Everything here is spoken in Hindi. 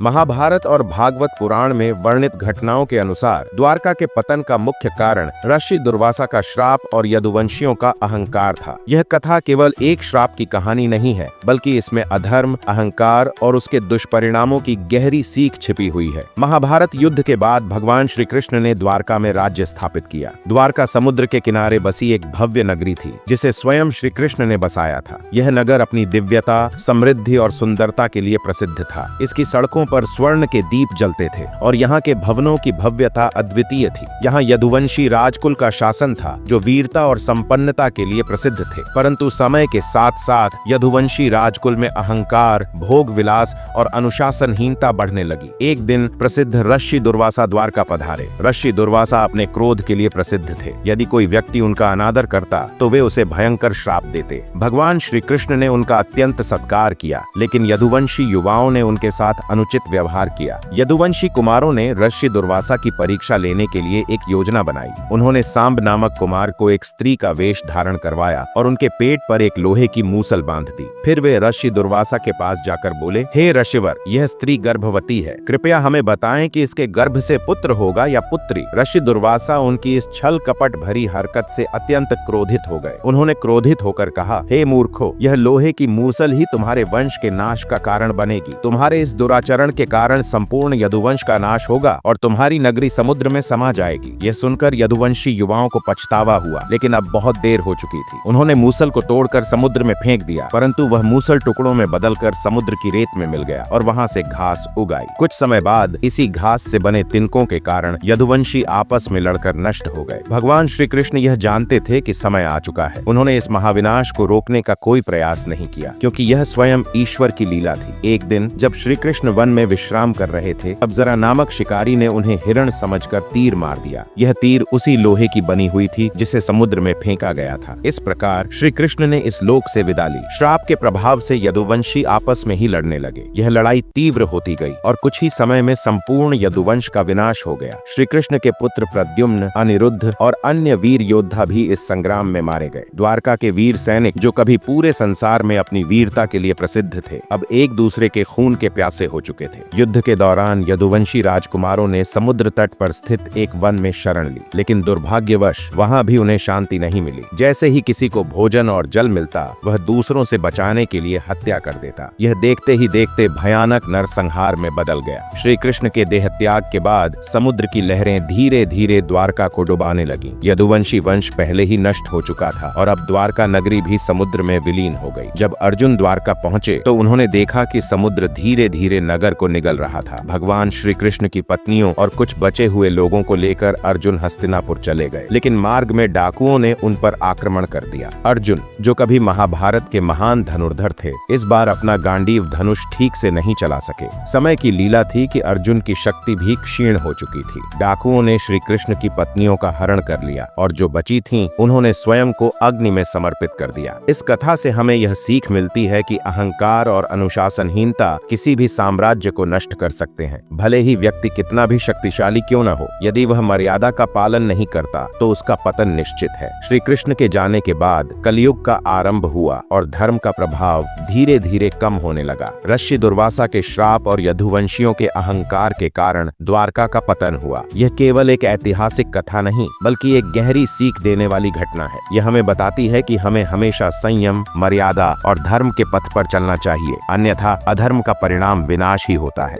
महाभारत और भागवत पुराण में वर्णित घटनाओं के अनुसार द्वारका के पतन का मुख्य कारण ऋषि दुर्वासा का श्राप और यदुवंशियों का अहंकार था। यह कथा केवल एक श्राप की कहानी नहीं है, बल्कि इसमें अधर्म, अहंकार और उसके दुष्परिणामों की गहरी सीख छिपी हुई है। महाभारत युद्ध के बाद भगवान श्री कृष्ण ने द्वारका में राज्य स्थापित किया। द्वारका समुद्र के किनारे बसी एक भव्य नगरी थी, जिसे स्वयं श्री कृष्ण ने बसाया था। यह नगर अपनी दिव्यता, समृद्धि और सुंदरता के लिए प्रसिद्ध था। इसकी सड़कों पर स्वर्ण के दीप जलते थे और यहाँ के भवनों की भव्यता अद्वितीय थी। यहाँ यदुवंशी राजकुल का शासन था, जो वीरता और संपन्नता के लिए प्रसिद्ध थे। परंतु समय के साथ साथ यदुवंशी राजकुल में अहंकार, भोग विलास और अनुशासनहीनता बढ़ने लगी। एक दिन प्रसिद्ध ऋषि दुर्वासा द्वारका पधारे। ऋषि दुर्वासा अपने क्रोध के लिए प्रसिद्ध थे। यदि कोई व्यक्ति उनका अनादर करता तो वे उसे भयंकर श्राप देते। भगवान श्री कृष्ण ने उनका अत्यंत सत्कार किया, लेकिन यदुवंशी युवाओं ने उनके साथ अनुचित व्यवहार किया। यदुवंशी कुमारों ने ऋषि दुर्वासा की परीक्षा लेने के लिए एक योजना बनाई। उन्होंने सांब नामक कुमार को एक स्त्री का वेश धारण करवाया और उनके पेट पर एक लोहे की मूसल बांध दी। फिर वे ऋषि दुर्वासा के पास जाकर बोले, हे ऋषिवर, यह स्त्री गर्भवती है। कृपया हमें बताएं कि इसके गर्भ से पुत्र होगा या पुत्री। ऋषि दुर्वासा उनकी इस छल कपट भरी हरकत से अत्यंत क्रोधित हो गए। उन्होंने क्रोधित होकर कहा, हे मूर्खो, यह लोहे की मूसल ही तुम्हारे वंश के नाश का कारण बनेगी। तुम्हारे इस दुराचरण के कारण संपूर्ण यदुवंश का नाश होगा और तुम्हारी नगरी समुद्र में समा जाएगी। यह सुनकर यदुवंशी युवाओं को पछतावा हुआ, लेकिन अब बहुत देर हो चुकी थी। उन्होंने मूसल को तोड़कर समुद्र में फेंक दिया, परंतु वह मूसल टुकड़ों में बदलकर समुद्र की रेत में मिल गया और वहां से घास उग आई। कुछ समय बाद इसी घास से बने तिनकों के कारण यदुवंशी आपस में लड़कर नष्ट हो गए। भगवान श्री कृष्ण यह जानते थे कि समय आ चुका है। उन्होंने इस महाविनाश को रोकने का कोई प्रयास नहीं किया, क्योंकि यह स्वयं ईश्वर की लीला थी। एक दिन जब श्री कृष्ण वन में विश्राम कर रहे थे, अब जरा नामक शिकारी ने उन्हें हिरण समझकर तीर मार दिया। यह तीर उसी लोहे की बनी हुई थी जिसे समुद्र में फेंका गया था। इस प्रकार श्री कृष्ण ने इस लोक से विदा ली। श्राप के प्रभाव से यदुवंशी आपस में ही लड़ने लगे। यह लड़ाई तीव्र होती गई और कुछ ही समय में संपूर्ण यदुवंश का विनाश हो गया। श्री कृष्ण के पुत्र प्रद्युम्न, अनिरुद्ध और अन्य वीर योद्धा भी इस संग्राम में मारे गए। द्वारका के वीर सैनिक, जो कभी पूरे संसार में अपनी वीरता के लिए प्रसिद्ध थे, अब एक दूसरे के खून के प्यासे हो चुके थे। युद्ध के दौरान यदुवंशी राजकुमारों ने समुद्र तट पर स्थित एक वन में शरण ली, लेकिन दुर्भाग्यवश वहां भी उन्हें शांति नहीं मिली। जैसे ही किसी को भोजन और जल मिलता, वह दूसरों से बचाने के लिए हत्या कर देता। यह देखते ही देखते भयानक नरसंहार में बदल गया। श्री कृष्ण के देह त्याग के बाद समुद्र की लहरें धीरे धीरे द्वारका को डुबाने लगी। यदुवंशी वंश पहले ही नष्ट हो चुका था और अब द्वारका नगरी भी समुद्र में विलीन हो गई। जब अर्जुन द्वारका पहुंचे तो उन्होंने देखा कि समुद्र धीरे धीरे नगर को निगल रहा था। भगवान श्री कृष्ण की पत्नियों और कुछ बचे हुए लोगों को लेकर अर्जुन हस्तिनापुर चले गए, लेकिन मार्ग में डाकुओं ने उन पर आक्रमण कर दिया। अर्जुन, जो कभी महाभारत के महान धनुर्धर थे, इस बार अपना गांडीव धनुष ठीक से नहीं चला सके। समय की लीला थी कि अर्जुन की शक्ति भी क्षीण हो चुकी थी। डाकुओं ने श्री कृष्ण की पत्नियों का हरण कर लिया और जो बची थीं, उन्होंने स्वयं को अग्नि में समर्पित कर दिया। इस कथा से हमें यह सीख मिलती है कि अहंकार और अनुशासनहीनता किसी भी साम्राज्य को नष्ट कर सकते हैं। भले ही व्यक्ति कितना भी शक्तिशाली क्यों न हो, यदि वह मर्यादा का पालन नहीं करता तो उसका पतन निश्चित है। श्री कृष्ण के जाने के बाद कलयुग का आरंभ हुआ और धर्म का प्रभाव धीरे धीरे कम होने लगा। ऋषि दुर्वासा के श्राप और यदुवंशियों के अहंकार के कारण द्वारका का पतन हुआ। यह केवल एक ऐतिहासिक कथा नहीं, बल्कि एक गहरी सीख देने वाली घटना है। यह हमें बताती है कि हमें हमेशा संयम, मर्यादा और धर्म के पथ पर चलना चाहिए, अन्यथा अधर्म का परिणाम विनाश ही होता है।